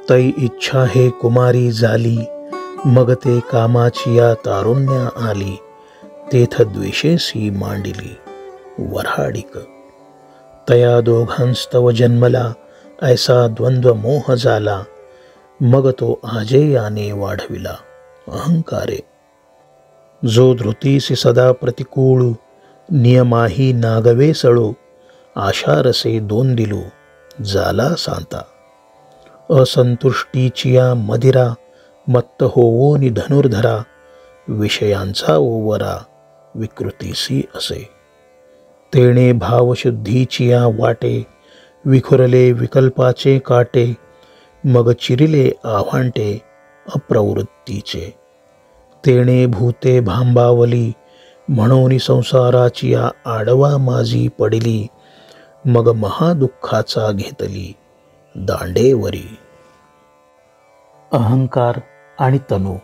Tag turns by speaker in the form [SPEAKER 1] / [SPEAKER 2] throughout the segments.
[SPEAKER 1] तै इच्छा हे कुमारी झाली, मग ते कामाची या तारुण्या आली, तेथ द्वेषेसी मांडिली वऱ्हाडिक. तया दोघांस्तव जन्मला, ऐसा द्वंद्व मोह झाला, मग तो आजेयाने वाढविला अहंकारे. जो धृतीसी सदा प्रतिकूळ, नियमाही नागवे सळो, आशारसे दोन दिलो झाला सांता. असंतुष्टीचिया मदिरा, मत्त होवोनी धनुर्धरा, विषयांचा ओवरा विकृतीसी असे. तेणे भावशुद्धीचिया वाटे, विखुरले विकल्पाचे काटे, मग चिरिले आव्हांटे अप्रवृत्तीचे. तेणे भूते भांबावली, म्हणून संसाराची आडवा माझी पडिली, मग महादुःखाचा घेतली दांडेवरी. अहंकार आणि तनू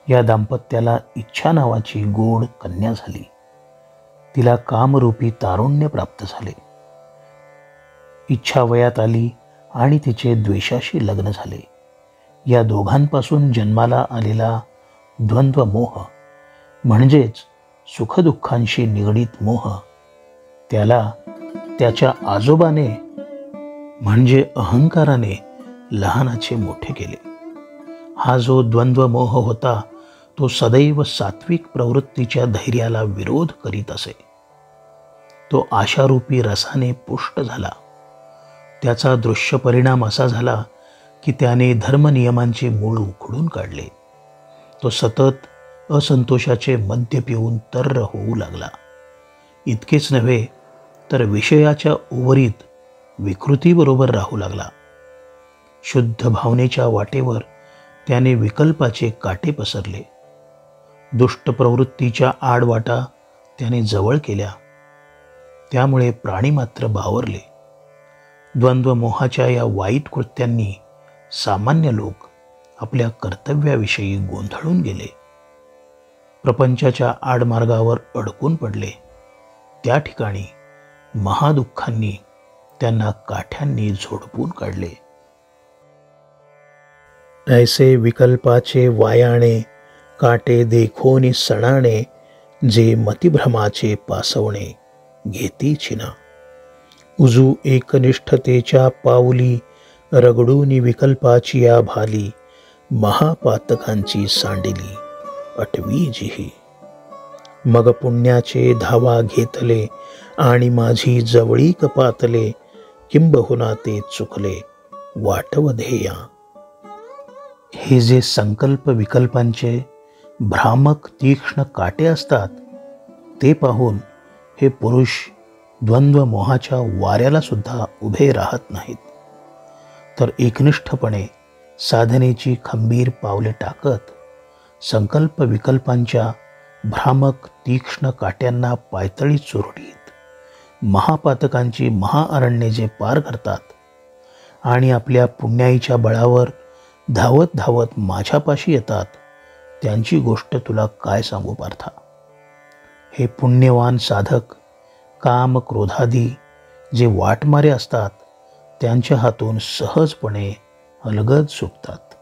[SPEAKER 1] या दाम्पत्याला इच्छा नावाची गोड कन्या झाली. तिला कामरूपी तारुण्य प्राप्त झाले. इच्छा वयात आली आणि तिचे द्वेषाशी लग्न झाले. या दोघांपासून जन्माला आलेला द्वंद्व मोह म्हणजेच सुखदुःखांशी निगडीत मोह, त्याला त्याच्या आजोबाने म्हणजे अहंकाराने लहानाचे मोठे केले. हा जो द्वंद्व मोह होता तो सदैव सात्विक प्रवृत्तीच्या धैर्याला विरोध करीत असे. तो आशारूपी रसाने पुष्ट झाला. त्याचा दृश्य परिणाम असा झाला की त्याने धर्मनियमांचे मूळ उखडून काढले. तो सतत असंतोषाचे मद्य पिऊन तर्र होऊ लागला. इतकेच नव्हे तर विषयाच्या ओवरीत विकृतीबरोबर राहू लागला. शुद्ध भावनेच्या वाटेवर त्याने विकल्पाचे काटे पसरले. दुष्ट प्रवृत्तीच्या आडवाटा त्याने जवळ केल्या. त्यामुळे प्राणी मात्र बावरले. द्वंद्व मोहाच्या या वाईट कृत्यांनी सामान्य लोक आपल्या कर्तव्याविषयी गोंधळून गेले. प्रपंचाच्या आडमार्गावर अडकून पडले. त्या ठिकाणी महादुःखांनी त्यांना काठ्यांनी झोडपून काढले. ऐसे विकल्पाचे वायाणे, काटे देखोनी सणाणे, जे मतिभ्रमाचे पासवणे घेती चिना. उजू एकनिष्ठतेच्या पाऊली, रगडूनी विकल्पाची या भाली, महापातकांची सांडिली अटवी जिही. मग पुण्याचे धावा घेतले, आणि माझी जवळीक पातले, किंबहुना ते चुकले वाटव ध्येया. हे जे संकल्प विकल्पांचे भ्रामक तीक्ष्ण काटे असतात ते पाहून हे पुरुष द्वंद्व मोहाच्या वाऱ्याला सुद्धा उभे राहत नाहीत, तर एकनिष्ठपणे साधनेची खंबीर पावले टाकत संकल्प विकल्पांच्या भ्रामक तीक्ष्ण काट्यांना पायतळी चुरडीत महापातकांची महाअरण्ये जे पार करतात आणि आपल्या पुण्याईच्या बळावर धावत धावत माझ्यापाशी येतात, त्यांची गोष्ट तुला काय सांगू पार्था. हे पुण्यवान साधक काम क्रोधादी जे वाटमारे असतात त्यांच्या हातून सहजपणे अलगद सुटतात.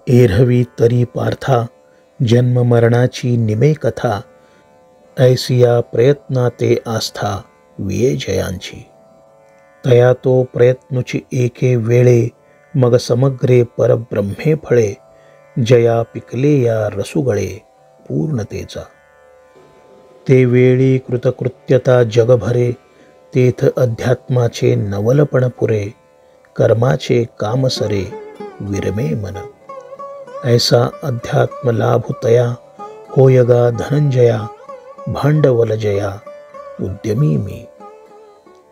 [SPEAKER 1] एरहवी तरी पार्था जन्म मरणाची निमे कथा, ऐसिया प्रयत्नाते आस्था विये जयांची. तया तो प्रयत्नुची एके वेळे, मग समग्रे परब्रह्मे फळे, जया पिकले या रसुगळे पूर्णतेचा. ते वेळी कृतकृत्यता जगभरे, तेथ अध्यात्माचे नवलपण पुरे, कर्माचे कामसरे विरमे मन. ऐसा अध्यात्म लाभ तया, होयगा धनंजया, भांडवल जया उद्यमी मी.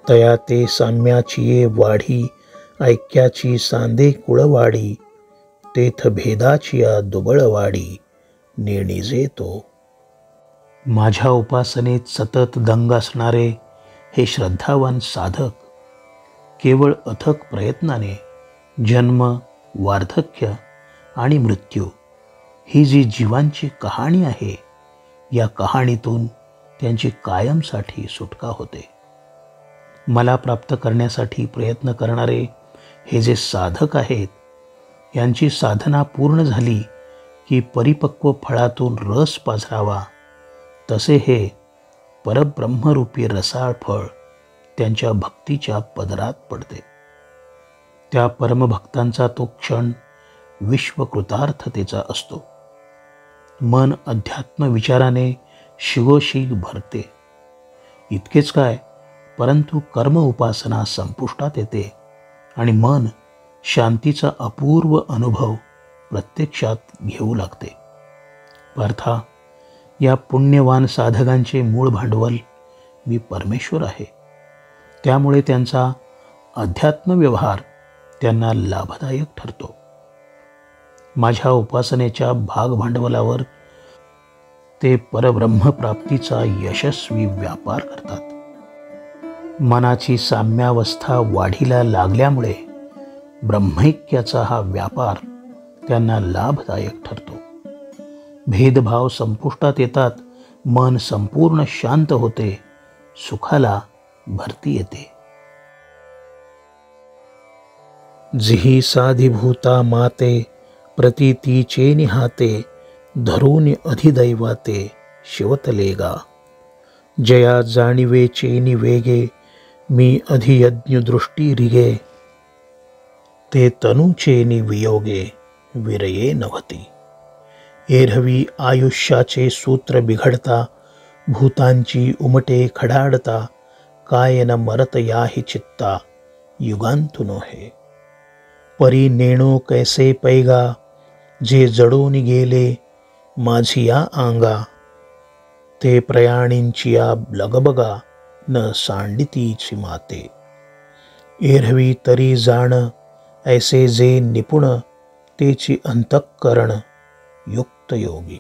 [SPEAKER 1] तया ते साम्याची ये वाढी, ऐक्याची सांदे कुळवाडी, तेथ भेदाची या दुबळवाडी नेणिजे तो. माझ्या उपासनेत सतत दंग असणारे हे श्रद्धावान साधक केवळ अथक प्रयत्नाने जन्म, वार्धक्य आणि मृत्यू ही जी जीवांची कहाणी आहे, या कहाणीतून त्यांची कायमसाठी सुटका होते. मला प्राप्त करण्यासाठी प्रयत्न करणारे हे जे साधक आहेत, यांची साधना पूर्ण झाली की परिपक्व फळातून रस पाझरावा, तसे हे परब्रह्मरूपी रसाळ फळ त्यांच्या भक्तीच्या पदरात पडते. त्या परमभक्तांचा तो क्षण विश्वकृतार्थतेचा असतो. मन अध्यात्म विचाराने शिगोशीग भरते. इतकेच काय, परंतु कर्म उपासना संपुष्टात येते आणि मन शांतीचा अपूर्व अनुभव प्रत्यक्षात घेऊ लागते. पार्था, या पुण्यवान साधकांचे मूळ भांडवल मी परमेश्वर आहे. त्यामुळे त्यांचा अध्यात्म व्यवहार त्यांना लाभदायक ठरतो. माझ्या उपासनेच्या भाग भांडवलावर ते परब्रह्मप्राप्तीचा यशस्वी व्यापार करतात. मनाची साम्यावस्था वाढीला लागल्यामुळे ब्रह्मैक्याचा हा व्यापार त्यांना लाभदायक ठरतो. भेदभाव संपुष्टात येतात, मन संपूर्ण शांत होते, सुखाला भरती येते. जिही साधिभूता माते प्रतीतीचे निहाते धरून अधिदैवाते शिवतलेगा. जया जाणिवेचे निवेगे मी अधियज्ञ दृष्टी रिगे ते तनूचे निवियोगे विरये नव्हती. एरहवी आयुष्याचे सूत्र बिघडता भूतांची उमटे खडाडता काय न मरत याही चित्ता युगांतुनो हे. परी नेणो कैसे पैगा जे जडून गेले माझिया आंगा ते प्रयाणींचिया लगबगा न सांडितीची माते. एरहवी तरी जाण ऐसे जे निपुण तेची अंतःकरण युक्त योगी.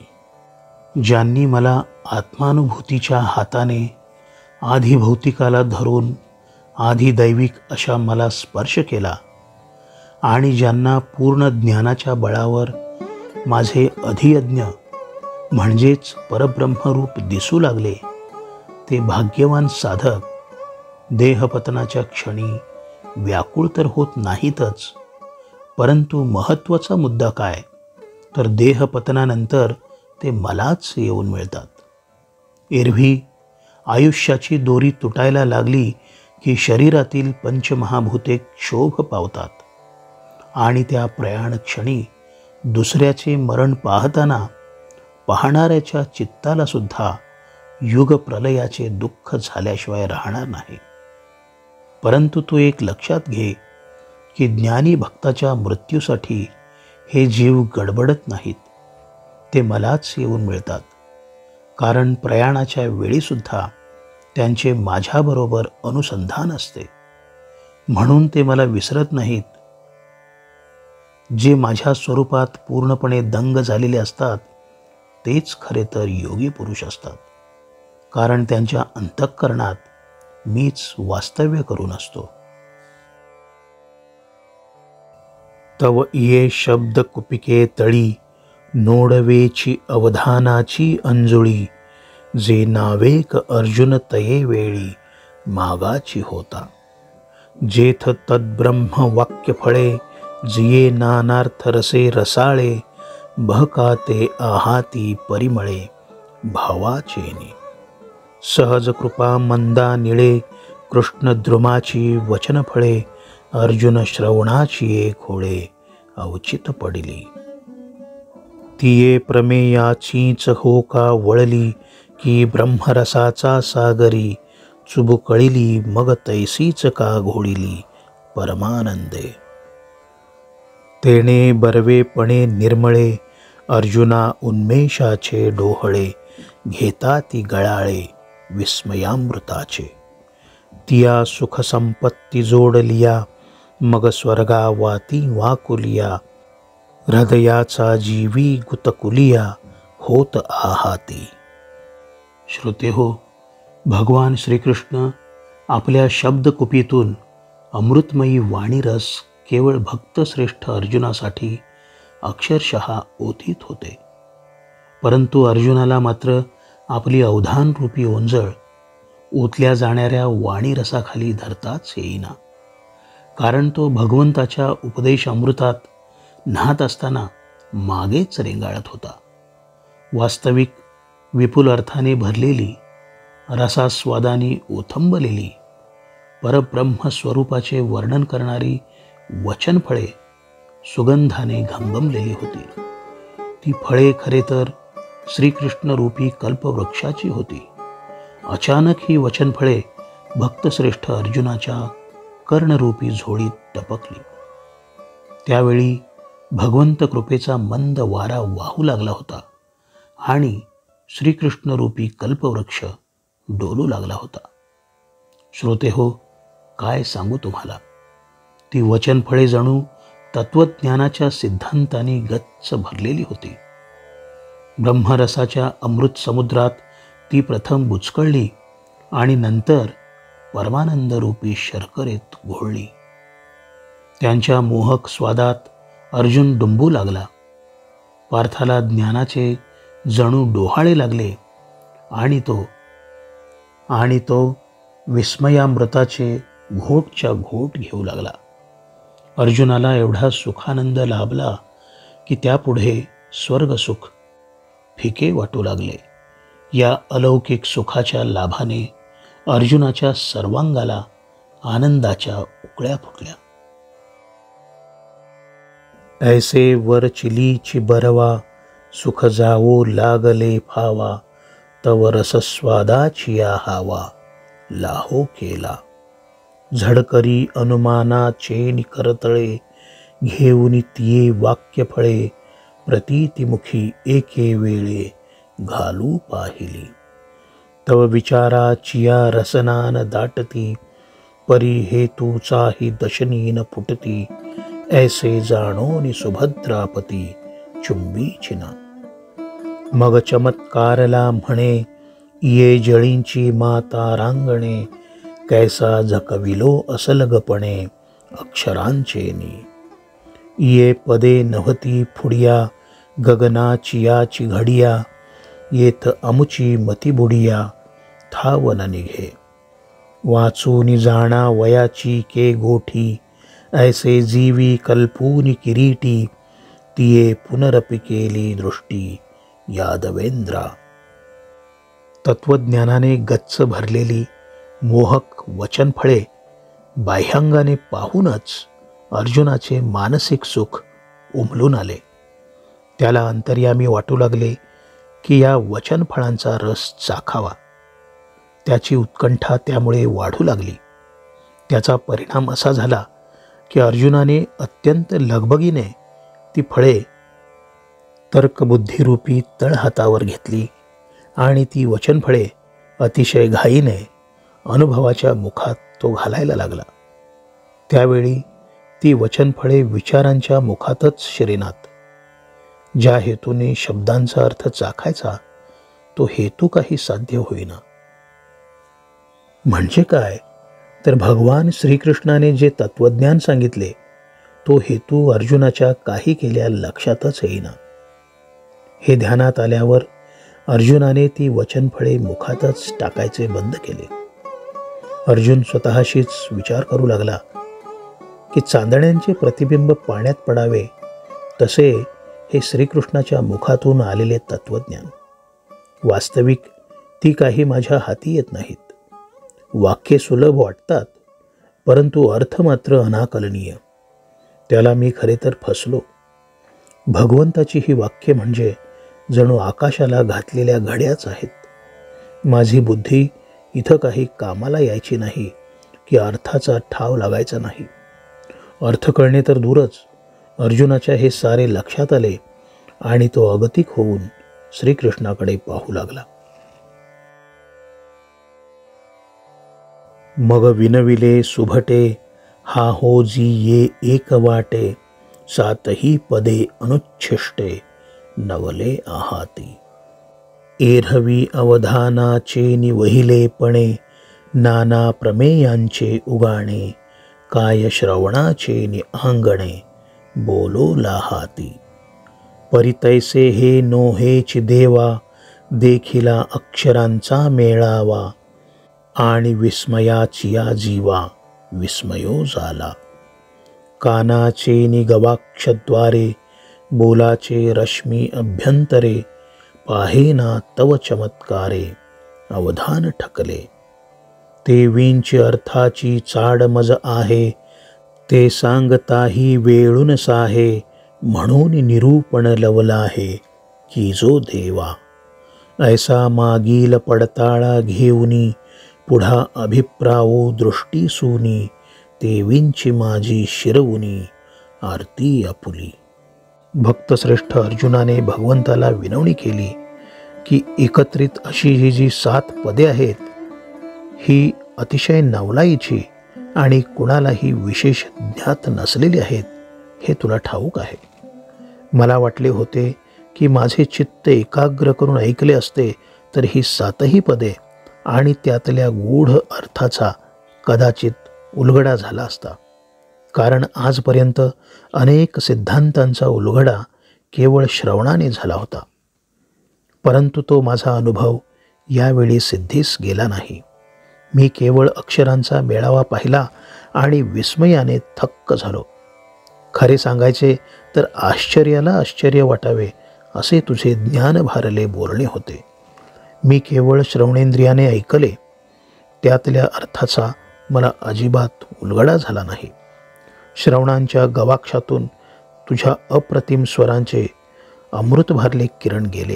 [SPEAKER 1] ज्यांनी मला आत्मानुभूतीच्या हाताने आधी भौतिकाला धरून आधी दैविक अशा मला स्पर्श केला आणि ज्यांना पूर्ण ज्ञानाच्या बळावर माझे अधियज्ञ म्हणजेच परब्रह्मरूप दिसू लागले, ते भाग्यवान साधक देहपतनाच्या क्षणी व्याकुळ तर होत नाहीतच, परंतु महत्त्वाचा मुद्दा काय, तर देहपतनानंतर ते मलाच येऊन मिळतात. एरवी आयुष्याची दोरी तुटायला लागली की शरीरातील पंचमहाभूते क्षोभ पावतात आणि त्या प्रयाण क्षणी दुसऱ्याचे मरण पाहताना पाहणाऱ्याच्या चित्ताला सुद्धा युग प्रलयाचे दुःख झाल्याशिवाय राहणार नाही. परंतु तू एक लक्षात घे की ज्ञानी भक्ताच्या मृत्यूसाठी हे जीव गडबडत नाहीत, ते मलाच येऊन मिळतात. कारण प्रयाणाच्या वेळीसुद्धा त्यांचे माझ्याबरोबर अनुसंधान असते, म्हणून ते मला विसरत नाहीत. जे माझ्या स्वरूपात पूर्णपणे दंग झालेले असतात तेच खरे तर योगी पुरुष असतात, कारण त्यांच्या अंतःकरणात मीच वास्तव्य करून असतो. तव ये शब्द कुपिके तळी नोडवेची अवधानाची अंजुळी जे नावेक अर्जुन तये वेळी मागाची होता. जेथ तद्ब्रह्म वाक्य फळे जिये नानार्थ रसे रसाळे बहकाते आहाती परिमळे भावाचेनी. सहज कृपा मंदा निळे कृष्ण द्रुमाची वचन फळे अर्जुन श्रवणाची एक होळे अवचित पडिली. तिये प्रमेयाचीच होका वळली की ब्रह्मरसाचा सागरी चुबुकळिली मग तैसीच का घोळिली परमानंदे. तेणे बर्वेपणे निर्मळे अर्जुना उन्मेषाचे डोहळे घेता ती गळाळे विस्मयामृताचे. तिया सुख संपत्ती जोडलिया मग स्वर्गा वाती वाकुलिया हृदयाचा जीवी गुतकुलिया होत आहाती. श्रोतेहो, भगवान श्रीकृष्ण आपल्या शब्दकुपीतून अमृतमयी वाणीरस केवळ भक्तश्रेष्ठ अर्जुनासाठी अक्षरशः ओतीत होते. परंतु अर्जुनाला मात्र आपली अवधानरूपी ओंजळ ओतल्या जाणाऱ्या वाणी रसाखाली धरताच येईना. कारण तो भगवंताच्या उपदेश अमृतात न्हात असताना मागेच रेंगाळत होता. वास्तविक विपुल अर्थाने भरलेली, रसास्वादाने ओथंबलेली, परब्रह्म स्वरूपाचे वर्णन करणारी वचनफळे सुगंधाने घमघमलेली होती. ती फळे खरे तर श्रीकृष्णरूपी कल्पवृक्षाची होती. अचानक ही वचनफळे भक्तश्रेष्ठ अर्जुनाच्या कर्णरूपी झोळीत टपकली. त्यावेळी भगवंत कृपेचा मंद वारा वाहू लागला होता आणि श्रीकृष्णरूपी कल्पवृक्ष डोलू लागला होता. श्रोते हो, काय सांगू तुम्हाला. ती वचनफळे जणू तत्वज्ञानाच्या सिद्धांताने गच्च भरलेली होती. ब्रह्मरसाच्या अमृत समुद्रात ती प्रथम बुचकळली आणि नंतर परमानंदरूपी शर्करेत घोळली. त्यांच्या मोहक स्वादात अर्जुन डुंबू लागला. पार्थाला ज्ञानाचे जणू डोहाळे लागले आणि तो विस्मयामृताचे घोटच्या घोट घेऊ लागला. अर्जुनाला एवढा सुखानंद लाभला की त्यापुढे स्वर्गसुख फिके वाटू लागले. या अलौकिक सुखाच्या लाभाने अर्जुनाच्या सर्वांगाला आनंदाच्या उकळ्या फुटल्या. ऐसे वर चिलीची बरवा, सुख जावो लागले फावा, तव रसस्वादाची हावा, लाहो केला. झडकरी अनुमानाचे करतळे, घेऊन तिये वाक्य फळे, प्रतीतिमुखी एके वेळे घालू पाहिली. तव विचाराचिया रसनान दाटती, परी हेतूचाही दशनीन फुटती, ऐसे जाणोनी सुभद्रापती चुंबी चिना. मग चमत्कारला म्हणे, ये जळींची माता रांगणे, कैसा झकविलो असलगपणे अक्षरांचेनी. ये पदे नव्हती फुडिया, गगनाचियाची घडिया, येथ अमुची मती बुडिया, थाव न निघे. वाचूनी जाणा वयाची के गोठी, ऐसे जीवी कल्पूनी किरीटी, तिये पुनरपि केली दृष्टी यादवेंद्रा. तत्वज्ञानाने गच्च भरलेली मोहक वचनफळे बाह्यांगाने पाहूनच अर्जुनाचे मानसिक सुख उमलून आले. त्याला अंतर्यामी वाटू लागले की या वचनफळांचा रस चाखावा. त्याची उत्कंठा त्यामुळे वाढू लागली. त्याचा परिणाम असा झाला की अर्जुनाने अत्यंत लगबगीने ती फळे तर्कबुद्धिरूपी तळहातावर घेतली आणि ती वचनफळे अतिशय घाईने अनुभवाच्या मुखात तो घालायला लागला. त्यावेळी ती वचनफळे विचारांच्या मुखातच शिरेनात. ज्या हेतूने शब्दांचा अर्थ चाखायचा तो हेतू काही साध्य होईना. म्हणजे काय तर भगवान श्रीकृष्णाने जे तत्वज्ञान सांगितले तो हेतू अर्जुनाच्या काही केल्या लक्षातच येईना. हे ध्यानात आल्यावर अर्जुनाने ती वचनफळे मुखातच टाकायचे बंद केले. अर्जुन स्वतःशीच विचार करू लागला की चांदण्यांचे प्रतिबिंब पाण्यात पडावे तसे हे श्रीकृष्णाच्या मुखातून आलेले तत्वज्ञान. वास्तविक ती काही माझ्या हाती येत नाहीत. वाक्ये सुलभ वाटतात परंतु अर्थ मात्र अनाकलनीय. त्याला मी खरे तर फसलो. भगवंताची ही वाक्ये म्हणजे जणू आकाशाला घातलेल्या घड्याच आहेत. माझी बुद्धी इथं काही कामाला यायची नाही की अर्थाचा ठाव लागायचा नाही. अर्थ कळणे तर दूरच, अर्जुनाच्या हे सारे लक्षात आले आणि तो अगतिक होऊन श्रीकृष्णाकडे पाहू लागला. मग विनविले सुभटे, हा हो जी ये एक वाटे, सातही पदे अनुच्छिष्टे नवले आहाती. एरहवी अवधानाचे निवहिलेपणे, नाना प्रमेयांचे उगाणे, काय श्रवणाचे निआंगणे बोलो लाहाती. परितैसे हे नोहेच देवा, देखिला अक्षरांचा मेळावा, आणि विस्मयाचिया जीवा विस्मयो झाला. कानाचे निगवाक्षद्वारे बोलाचे रश्मी अभ्यंतरे पाहेना तव चमत्कारे अवधान ठकले. ते विंच अर्थाची चाड मज आहे ते सांगताही वेळून साहे म्हणून निरूपण लवला आहे की जो देवा. ऐसा मागील पडताळा घेऊनी पुढा अभिप्रावो दृष्टी सुनी ते विंची माझी शिरवुनी आरती आपुली. भक्तश्रेष्ठ अर्जुनाने भगवंताला विनवणी केली की एकत्रित अशी ही जी 7 पदे आहेत ही अतिशय नवलाईची आणि कुणालाही विशेष ज्ञात नसलेली आहेत हे तुला ठाऊक आहे. मला वाटले होते की माझे चित्त एकाग्र करून ऐकले असते तर ही 7ही पदे आणि त्यातल्या गूढ अर्थाचा कदाचित उलगडा झाला असता. कारण आजपर्यंत अनेक सिद्धांतांचा उलगडा केवळ श्रवणाने झाला होता. परंतु तो माझा अनुभव यावेळी सिद्धीस गेला नाही. मी केवळ अक्षरांचा मेळावा पाहिला आणि विस्मयाने थक्क झालो. खरे सांगायचे तर आश्चर्याला आश्चर्य वाटावे असे तुझे ज्ञान भारले बोलणे होते. मी केवळ श्रवणेंद्रियाने ऐकले, त्यातल्या अर्थाचा मला अजिबात उलगडा झाला नाही. श्रवणांच्या गवाक्षातून तुझ्या अप्रतिम स्वरांचे अमृत भारले किरण गेले.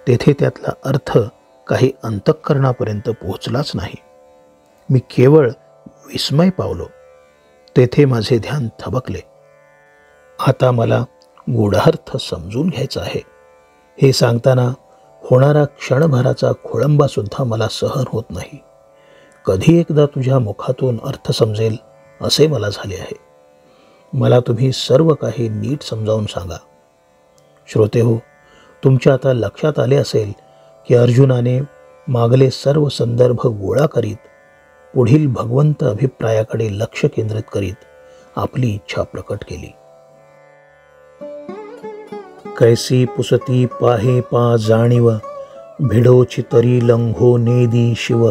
[SPEAKER 1] तेथे त्यातला अर्थ काही अंतःकरणापर्यंत पोहोचलाच नाही. मी केवळ विस्मय पावलो. तेथे माझे ध्यान थबकले. आता मला गूढार्थ समजून घ्यायचा आहे. हे सांगताना होणारा क्षणभराचा खोळंबा सुद्धा मला सहन होत नाही. कधी एकदा तुझ्या मुखातून अर्थ समजेल असे मला झाले आहे. मला तुम्ही सर्व काही नीट समजावून सांगा. श्रोतेहो, तुमच्या आता लक्षात आले असेल की अर्जुनाने मागले सर्व संदर्भ गोळा करीत पुढील भगवंत अभिप्रायाकडे लक्ष केंद्रित करीत आपली इच्छा प्रकट केली. कैसी पुसती पाहे पा जाणीव भिडोची तरी लंघो नेदी शिव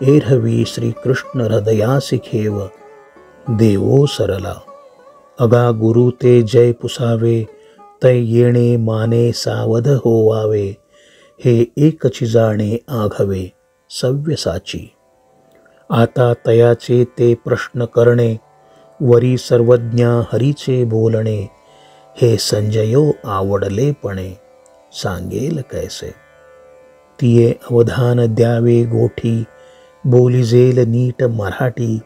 [SPEAKER 1] एरहवी श्रीकृष्ण हृदयासी खेव देवो सरला अगा गुरु ते जय पुसावे तै येणे माने सावध होवावे हे एकची जाणे आघवे सव्यसाची आता तयाचे ते प्रश्न करणे वरी सर्वज्ञा हरीचे बोलणे हे संजयो आवडलेपणे सांगेल कैसे तिये अवधान द्यावे गोठी बोलिजेल नीट मराठी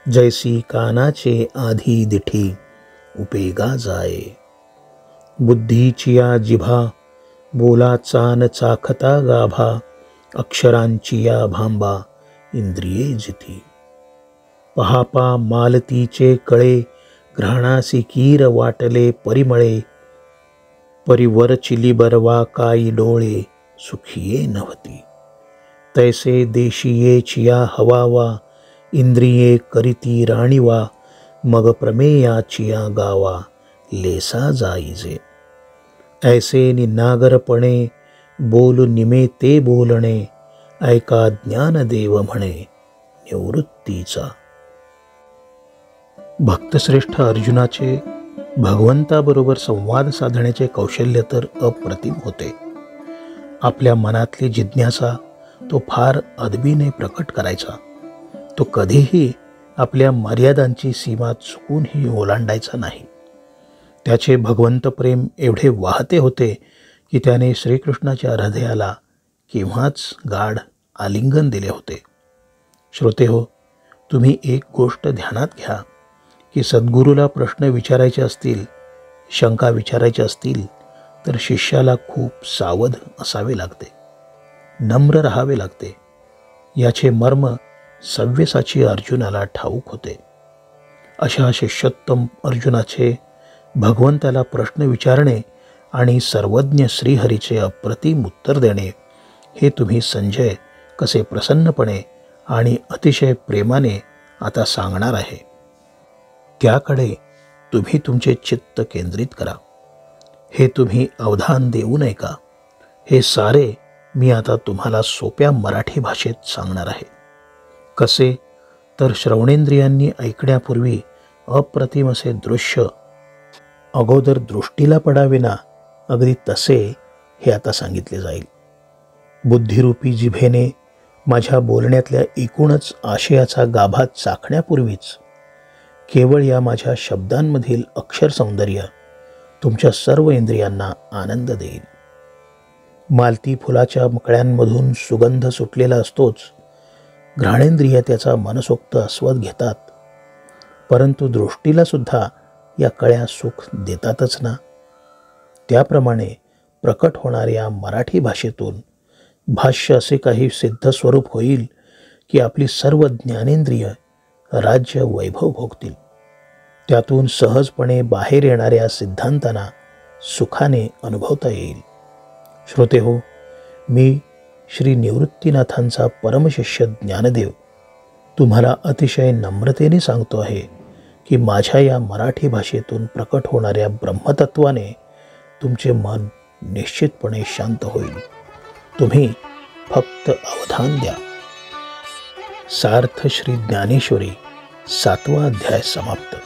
[SPEAKER 1] जैसी कानाचे आधी दिठी उपेगा जाये बुद्धीचिया जिभा बोला चान चाखता गाभा अक्षरांचिया भांबा इंद्रिये जिथी पहापा मालतीचे कळे घ्राणासी कीर वाटले परिमळे परिवर चिली बरवा काई डोळे सुखिये नव्हती तैसे देशिये चिया हवावा इंद्रिये करीती राणीवा मग प्रमेयाचिया गावा लेसा जाईजे ऐसे निनागरपणे बोल निमे ते बोलणे ऐका ज्ञानदेव म्हणे निवृत्तीचा. भक्तश्रेष्ठ अर्जुनाचे भगवंताबरोबर संवाद साधण्याचे कौशल्य तर अप्रतिम होते. आपल्या मनातली जिज्ञासा तो फार अदबीने प्रकट करायचा. तो कधीही आपल्या मर्यादांची सीमा चुकूनही ओलांडायचा नाही. त्याचे भगवंत प्रेम एवढे वाहते होते की त्याने श्रीकृष्णाच्या हृदयाला केव्हाच गाढ आलिंगन दिले होते. श्रोतेहो, तुम्ही एक गोष्ट ध्यानात घ्या की सद्गुरूला प्रश्न विचारायचे असतील, शंका विचारायच्या असतील तर शिष्याला खूप सावध असावे लागते, नम्र राहावे लागते. याचे मर्म सव्यसाची अर्जुनाला ठाऊक होते. अशा शिष्योत्तम अर्जुनाचे भगवंताला प्रश्न विचारणे आणि सर्वज्ञ श्रीहरीचे अप्रतिम उत्तर देणे हे तुम्ही संजय कसे प्रसन्नपणे आणि अतिशय प्रेमाने आता सांगणार आहे त्याकडे तुम्ही तुमचे चित्त केंद्रित करा. हे तुम्ही अवधान देऊ नये का? हे सारे मी आता तुम्हाला सोप्या मराठी भाषेत सांगणार आहे. कसे तर श्रवणेंद्रियांनी ऐकण्यापूर्वी अप्रतिम असे दृश्य अगोदर दृष्टीला पडाविना, अगदी तसे हे आता सांगितले जाईल. बुद्धिरूपी जिभेने माझ्या बोलण्यातल्या एकूणच आशयाचा गाभा चाखण्यापूर्वीच केवळ या माझ्या शब्दांमधील अक्षर सौंदर्य तुमच्या सर्व इंद्रियांना आनंद देईल. मालती फुलाच्या मकळ्यांमधून सुगंध सुटलेला असतोच, घ्राणेंद्रिय त्याचा मनसोक्त आस्वाद घेतात, परंतु दृष्टीला सुद्धा या कळ्या सुख देतातच ना. त्याप्रमाणे प्रकट होणाऱ्या मराठी भाषेतून भाष्य असे काही सिद्ध स्वरूप होईल की आपली सर्व ज्ञानेंद्रिय राज्य वैभव भोगतील. त्यातून सहजपणे बाहेर येणाऱ्या सिद्धांतांना सुखाने अनुभवता येईल. श्रोते हो, मी श्री निवृत्तीनाथांचा परमशिष्य ज्ञानदेव तुम्हाला अतिशय नम्रतेने सांगतो आहे की माझ्या या मराठी भाषेतून प्रकट होणाऱ्या ब्रह्मतत्वाने तुमचे मन निश्चितपणे शांत होईल. तुम्ही फक्त अवधान द्या. सार्थ श्री ज्ञानेश्वरी 7वा अध्याय समाप्त.